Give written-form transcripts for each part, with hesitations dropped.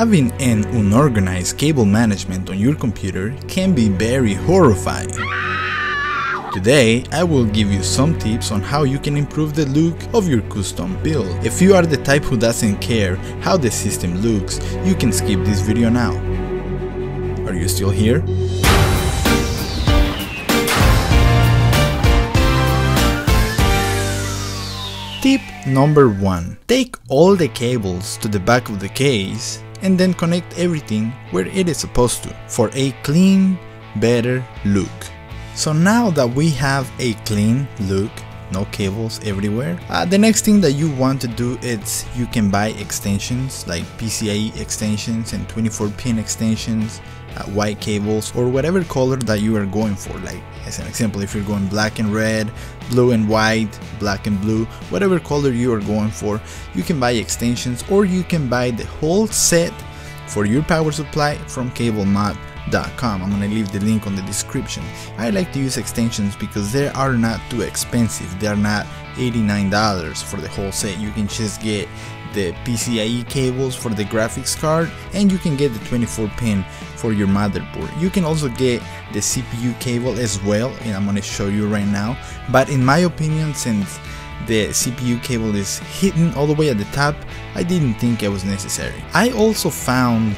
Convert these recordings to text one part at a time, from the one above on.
Having an unorganized cable management on your computer can be very horrifying. Today, I will give you some tips on how you can improve the look of your custom build. If you are the type who doesn't care how the system looks, you can skip this video now. Are you still here? Tip number 1. Take all the cables to the back of the case and then connect everything where it is supposed to for a clean, better look. So now that we have a clean look, no cables everywhere, the next thing that you want to do is you can buy extensions like PCIe extensions and 24-pin extensions, white cables, or whatever color that you are going for. Like as an example, if you're going black and red, blue and white, black and blue, whatever color you are going for, you can buy extensions, or you can buy the whole set for your power supply from CableMod.com. I'm gonna leave the link on the description. I like to use extensions because they are not too expensive. They are not $89 for the whole set. You can just get the PCIe cables for the graphics card, and you can get the 24-pin for your motherboard. You can also get the CPU cable as well, and I'm gonna show you right now. But in my opinion, since the CPU cable is hidden all the way at the top, I didn't think it was necessary. I also found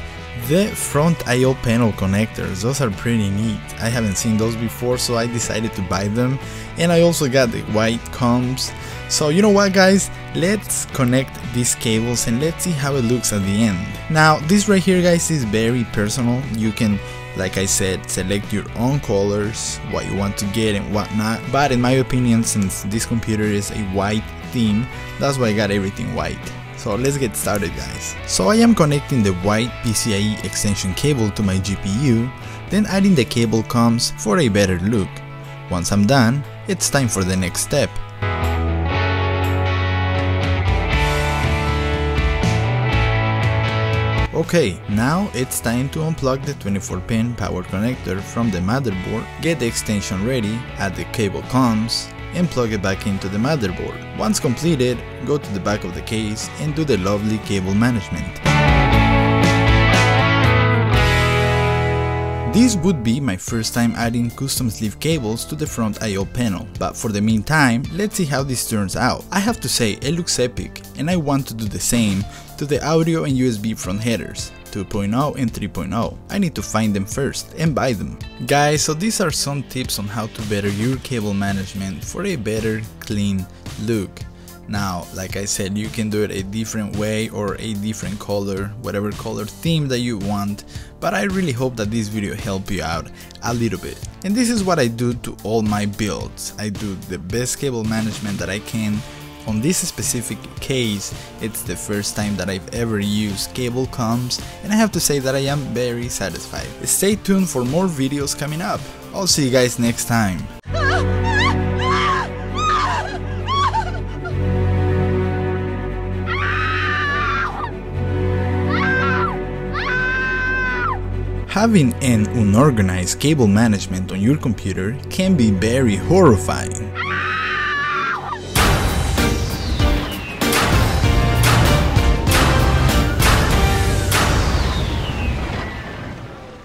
the front I/O panel connectors. Those are pretty neat. I haven't seen those before, so I decided to buy them. And I also got the white combs. So you know what, guys, let's connect these cables and let's see how it looks at the end. Now this right here, guys, is very personal. You can, like I said, select your own colors, what you want to get and whatnot. But in my opinion, since this computer is a white theme, that's why I got everything white. So let's get started, guys. So I am connecting the white PCIe extension cable to my GPU, then adding the cable combs for a better look. Once I'm done, it's time for the next step. Okay, now it's time to unplug the 24-pin power connector from the motherboard, get the extension ready, add the cable combs, and plug it back into the motherboard. Once completed, go to the back of the case and do the lovely cable management. This would be my first time adding custom sleeve cables to the front I/O panel, but for the meantime, let's see how this turns out. I have to say, it looks epic, and I want to do the same to the audio and USB front headers, 2.0 and 3.0. I need to find them first and buy them. Guys, so these are some tips on how to better your cable management for a better, clean look. Now, like I said, you can do it a different way or a different color, whatever color theme that you want, but I really hope that this video helped you out a little bit. And this is what I do to all my builds. I do the best cable management that I can. On this specific case, it's the first time that I've ever used cable combs, and I have to say that I am very satisfied. Stay tuned for more videos coming up. I'll see you guys next time. Having an unorganized cable management on your computer can be very horrifying.